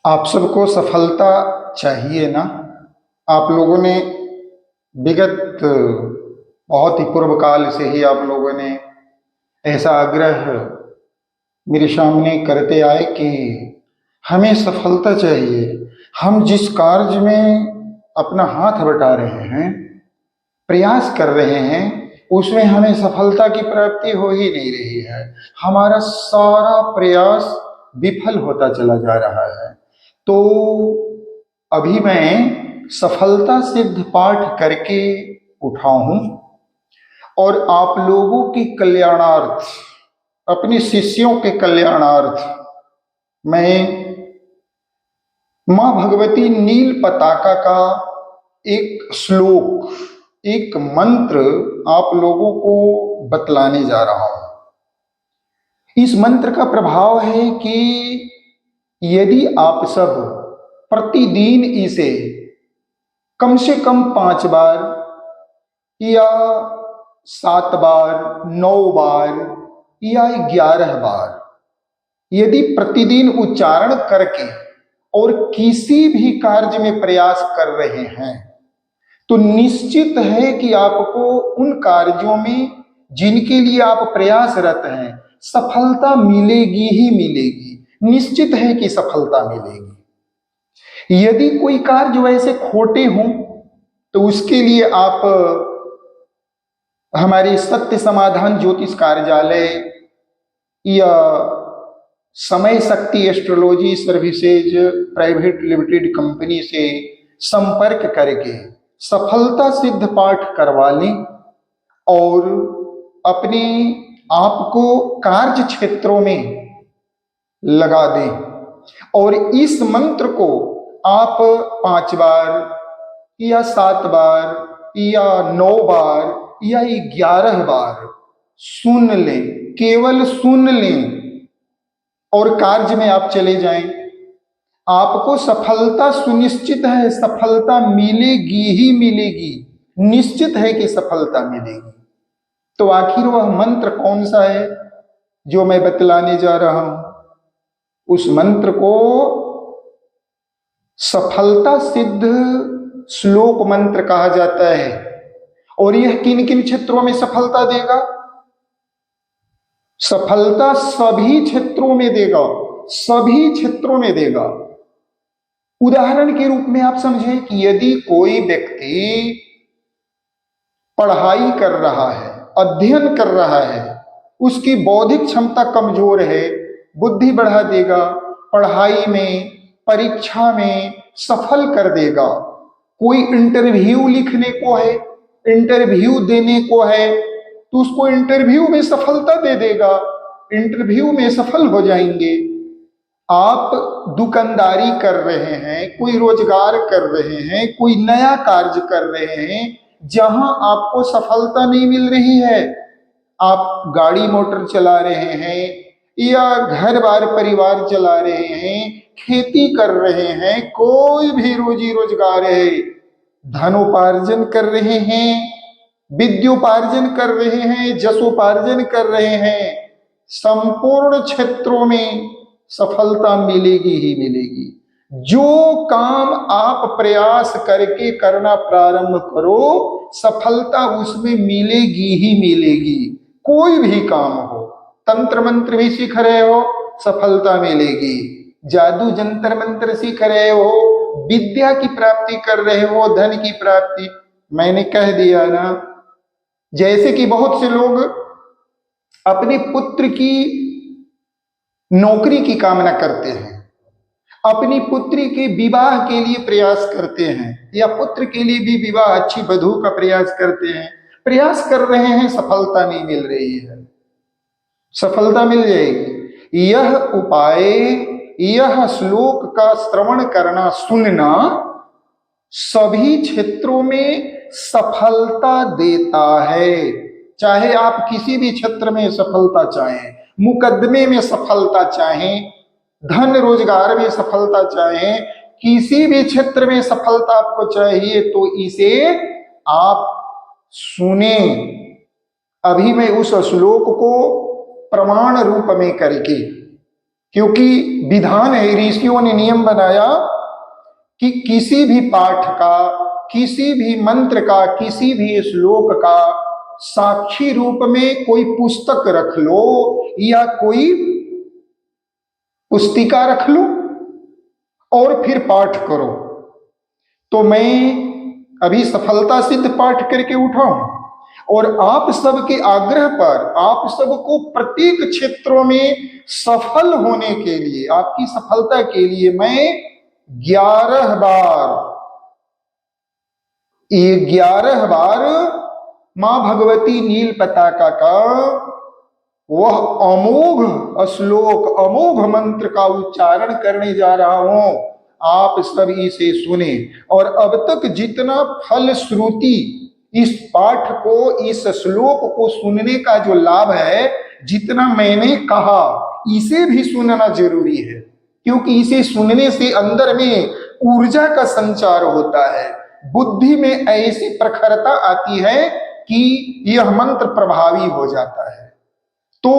आप सबको सफलता चाहिए ना। आप लोगों ने विगत बहुत ही पूर्व काल से ही आप लोगों ने ऐसा आग्रह मेरे सामने करते आए कि हमें सफलता चाहिए। हम जिस कार्य में अपना हाथ बटा रहे हैं, प्रयास कर रहे हैं, उसमें हमें सफलता की प्राप्ति हो ही नहीं रही है। हमारा सारा प्रयास विफल होता चला जा रहा है। तो अभी मैं सफलता सिद्ध पाठ करके उठा हूं और आप लोगों के कल्याणार्थ, अपने शिष्यों के कल्याणार्थ मैं मां भगवती नील पताका का एक श्लोक, एक मंत्र आप लोगों को बतलाने जा रहा हूं। इस मंत्र का प्रभाव है कि यदि आप सब प्रतिदिन इसे कम से कम 5 बार या 7 बार, 9 बार या 11 बार यदि प्रतिदिन उच्चारण करके और किसी भी कार्य में प्रयास कर रहे हैं, तो निश्चित है कि आपको उन कार्यों में जिनके लिए आप प्रयासरत हैं सफलता मिलेगी ही मिलेगी। निश्चित है कि सफलता मिलेगी। यदि कोई कार्य वैसे खोटे हों तो उसके लिए आप हमारे सत्य समाधान ज्योतिष कार्यालय या समय शक्ति astrology services private limited company से संपर्क करके सफलता सिद्ध पाठ करवा लें और अपने आप को कार्य क्षेत्रों में लगा दें। और इस मंत्र को आप 5 बार या 7 बार या 9 बार या 11 बार सुन लें, केवल सुन लें और कार्य में आप चले जाएं। आपको सफलता सुनिश्चित है, सफलता मिलेगी ही मिलेगी। निश्चित है कि सफलता मिलेगी। तो आखिर वह मंत्र कौन सा है जो मैं बतलाने जा रहा हूं? उस मंत्र को सफलता सिद्ध श्लोक मंत्र कहा जाता है। और यह किन किन क्षेत्रों में सफलता देगा? सफलता सभी क्षेत्रों में देगा, सभी क्षेत्रों में देगा। उदाहरण के रूप में आप समझें कि यदि कोई व्यक्ति पढ़ाई कर रहा है, अध्ययन कर रहा है, उसकी बौद्धिक क्षमता कमजोर है, बुद्धि बढ़ा देगा, पढ़ाई में, परीक्षा में सफल कर देगा। कोई इंटरव्यू लिखने को है, इंटरव्यू देने को है, तो उसको इंटरव्यू में सफलता दे देगा, इंटरव्यू में सफल हो जाएंगे। आप दुकानदारी कर रहे हैं, कोई रोजगार कर रहे हैं, कोई नया कार्य कर रहे हैं, जहां आपको सफलता नहीं मिल रही है, आप गाड़ी मोटर चला रहे हैं या घर बार परिवार चला रहे हैं, खेती कर रहे हैं, कोई भी रोजी रोजगार है, धनोपार्जन कर रहे हैं, विद्योपार्जन कर रहे हैं, जसोपार्जन कर रहे हैं, संपूर्ण क्षेत्रों में सफलता मिलेगी ही मिलेगी। जो काम आप प्रयास करके करना प्रारंभ करो, सफलता उसमें मिलेगी ही मिलेगी। कोई भी काम हो, तंत्र मंत्र भी सीख रहे हो, सफलता मिलेगी। जादू जंतर मंत्र सीख रहे हो, विद्या की प्राप्ति कर रहे हो, धन की प्राप्ति, मैंने कह दिया ना। जैसे कि बहुत से लोग अपने पुत्र की नौकरी की कामना करते हैं, अपनी पुत्री के विवाह के लिए प्रयास करते हैं, या पुत्र के लिए भी विवाह, अच्छी वधू का प्रयास करते हैं, प्रयास कर रहे हैं, सफलता नहीं मिल रही है। सफलता मिल जाएगी। यह उपाय, यह श्लोक का श्रवण करना, सुनना सभी क्षेत्रों में सफलता देता है। चाहे आप किसी भी क्षेत्र में सफलता चाहें, मुकदमे में सफलता चाहें, धन रोजगार में सफलता चाहें, किसी भी क्षेत्र में सफलता आपको चाहिए, तो इसे आप सुने। अभी मैं उस श्लोक को प्रमाण रूप में करके क्योंकि विधान है, ऋषियों ने नियम बनाया कि किसी भी पाठ का, किसी भी मंत्र का, किसी भी श्लोक का साक्षी रूप में कोई पुस्तक रख लो या कोई पुस्तिका रख लो और फिर पाठ करो। तो मैं अभी सफलता सिद्ध पाठ करके उठा हूं और आप सबके आग्रह पर आप सबको प्रत्येक क्षेत्रों में सफल होने के लिए, आपकी सफलता के लिए मैं 11 बार, ये 11 बार मां भगवती नील पताका का वह अमोघ श्लोक, अमोघ मंत्र का उच्चारण करने जा रहा हूं। आप सब इसे सुने और अब तक जितना फल श्रुति इस पाठ को, इस श्लोक को सुनने का जो लाभ है, जितना मैंने कहा, इसे भी सुनना जरूरी है, क्योंकि इसे सुनने से अंदर में ऊर्जा का संचार होता है, बुद्धि में ऐसी प्रखरता आती है कि यह मंत्र प्रभावी हो जाता है। तो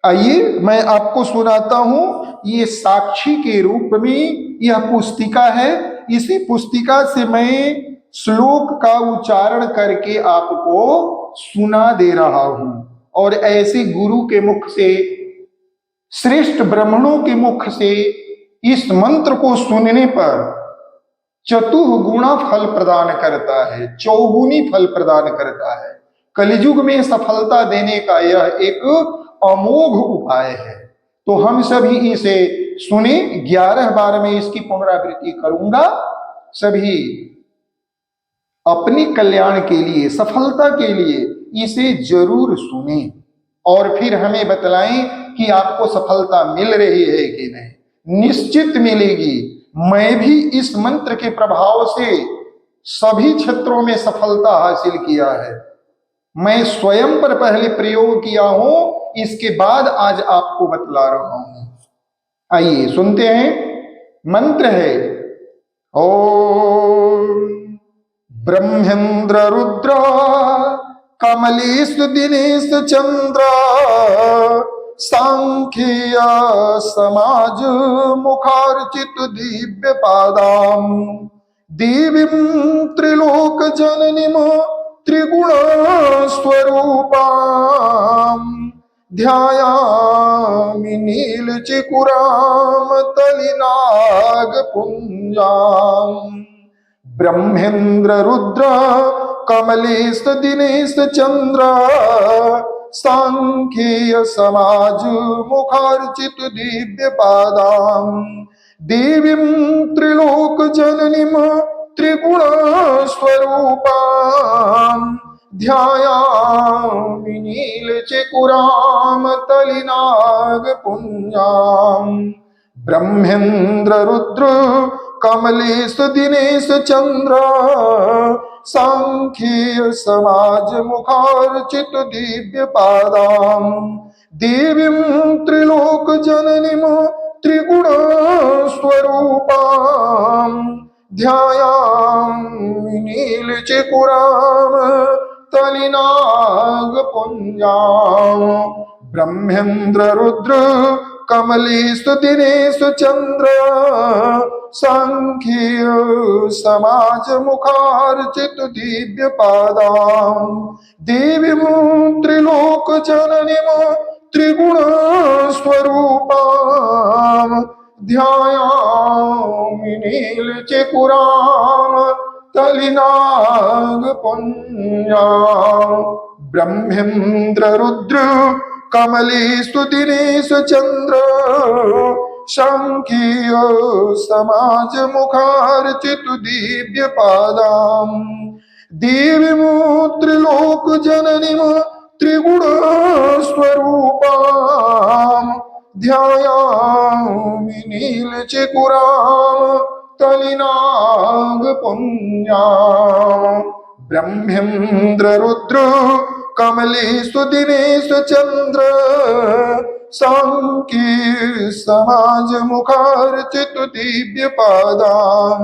आइए मैं आपको सुनाता हूं, ये साक्षी के रूप में यह पुस्तिका है। इसी पुस्तिका से मैं श्लोक का उच्चारण करके आपको सुना दे रहा हूं और ऐसे गुरु के मुख से, श्रेष्ठ ब्राह्मणों के मुख से इस मंत्र को सुनने पर चतुर्गुणा फल प्रदान करता है, चौगुनी फल प्रदान करता है। कलियुग में सफलता देने का यह एक अमोघ उपाय है। तो हम सभी इसे सुने, 11 बार में इसकी पुनरावृत्ति करूंगा। सभी अपने कल्याण के लिए, सफलता के लिए इसे जरूर सुने और फिर हमें बतलाएं कि आपको सफलता मिल रही है कि नहीं। निश्चित मिलेगी। मैं भी इस मंत्र के प्रभाव से सभी क्षेत्रों में सफलता हासिल किया है। मैं स्वयं पर पहले प्रयोग किया हूं, इसके बाद आज आपको बतला रहा हूं। आइए सुनते हैं। मंत्र है ओम ब्रह्मेंद्र रुद्र कमलेश दिनेश चंद्र सांख्य समाज मुखार्चित दिव्य पादाम देवीं त्रिलोक जननीम त्रिगुण स्वरूपां ध्यायामि नीलचिकुराम तलिनाग पुंजाम ब्रह्मेंद्र रुद्र कमलेश दिनेश चंद्र सांख्य समाज मुखार्चित दिव्य पादाम देवीं त्रिलोक जननीम त्रिगुण स्वरूपां ध्यायामि नीलचिकुराम तलिनाग पुंजाम ब्रह्मेंद्र रुद्र कमलेश दिनेश चंद्र सांख्य समाज मुखार्चित दिव्य पादाम देवीं त्रिलोक जननीम त्रिगुण स्वरूपां ध्यायामि नीलचिकुराम तलिनाग पुंजाम ब्रह्मेंद्र रुद्र कमलेश दिनेश चंद्र सांख्य समाज मुखार्चित दिव्य पादाम देवीं त्रिलोक जननीम त्रिगुण स्वरूपां ध्यायामि नीलचिकुराम तलिनाग पुंजाम ब्रह्मेंद्र रुद्र कमलेश दिनेश चंद्र सांख्य समाज मुखार्चित दिव्य पादाम देवीं त्रिलोक जननीम त्रिगुण स्वरूपां ध्यायामि नीलचिकुराम तलिनाग पुंजाम ब्रह्मेंद्र रुद्र कमलेश दिनेश चंद्र सांख्य समाज मुखार्चित दिव्य पादाम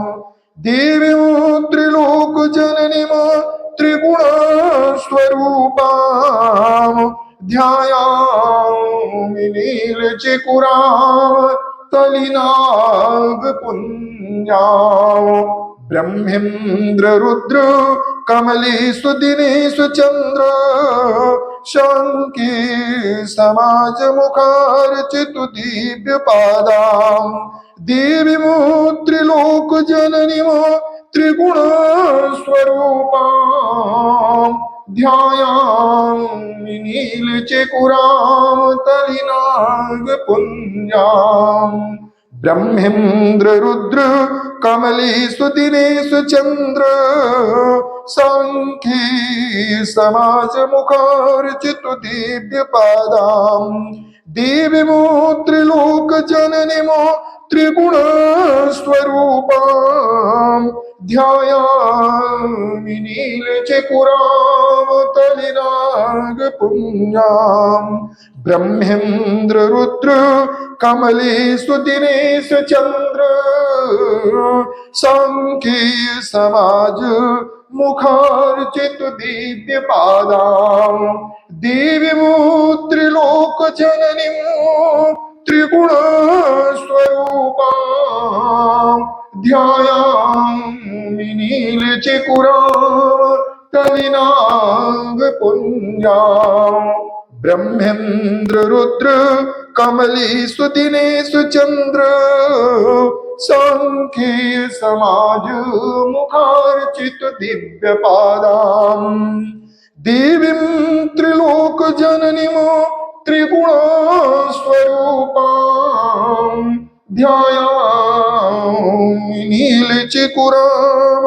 देवीं त्रिलोक जननीम त्रिगुण स्वरूपां ध्यायामि नीलचिकुरां तलिनागपुञ्जां ब्रह्मेन्द्र रुद्र कमलेषु दिनेषु चन्द्र शङ्के समाजमुखार्चितु दिव्यपादां देवीं त्रिलोकजननीं त्रिगुणस्वरूपां ध्यायामि नीलचिकुरां तलिनागपुञ्जां ब्रह्मेन्द्र रुद्र कमलेषु दिनेषु चन्द्र शङ्खे समाजमुखार्चितु दिव्यपादां देवीं त्रिलोकजननीं त्रिगुणस्वरूपां ध्यायामि नीलचिकुरां तलिनागपुञ्जां ब्रह्मेन्द्र रुद्र कमलेषु दिनेषु चन्द्र शङ्खे समाज मुखार्चितु दिव्यपादां देवीं त्रिलोकजननीं त्रिगुणस्वरूपां ध्यायामि नीलचिकुरां तलिनागपुञ्जां ब्रह्मेन्द्र रुद्र कमलेषु दिनेषु चन्द्र शङ्खे समाज मुखार्चितु दिव्यपादां देवीं त्रिलोकजननीं त्रिगुणस्वरूपां ध्यायामि नीलचिकुरां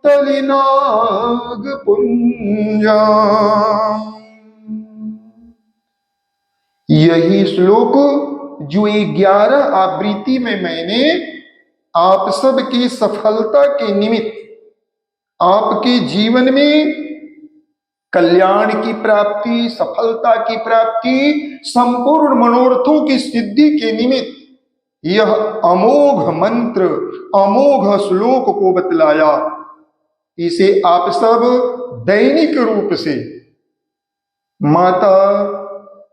तलिनागपुञ्जां। यही श्लोक जो 11 आवृत्ति में मैंने आप सब की सफलता के निमित्त, आपके जीवन में कल्याण की प्राप्ति, सफलता की प्राप्ति, संपूर्ण मनोरथों की सिद्धि के निमित्त यह अमोघ मंत्र, अमोघ श्लोक को बतलाया। इसे आप सब दैनिक रूप से माता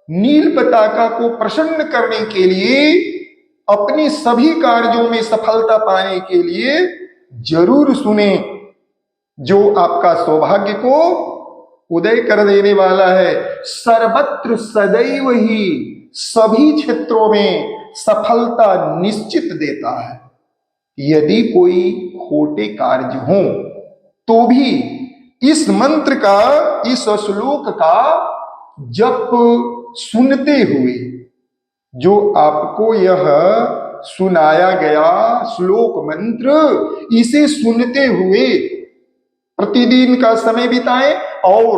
नील पताका को प्रसन्न करने के लिए, अपने सभी कार्यों में सफलता पाने के लिए जरूर सुने, जो आपका सौभाग्य को उदय कर देने वाला है। सर्वत्र सदैव ही सभी क्षेत्रों में सफलता निश्चित देता है। यदि कोई खोटे कार्य हो तो भी इस मंत्र का, इस श्लोक का जप सुनते हुए, जो आपको यह सुनाया गया श्लोक मंत्र, इसे सुनते हुए प्रतिदिन का समय बिताएं और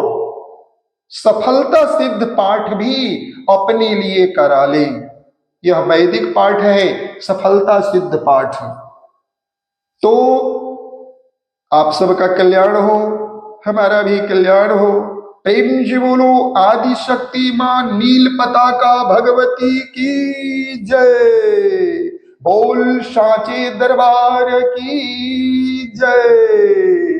सफलता सिद्ध पाठ भी अपने लिए करा लें। यह वैदिक पाठ है, सफलता सिद्ध पाठ। तो आप सबका कल्याण हो, हमारा भी कल्याण हो। प्रेम जी बोलो आदि शक्ति मां नील पताका भगवती की जय। बोल सांचे दरबार की जय।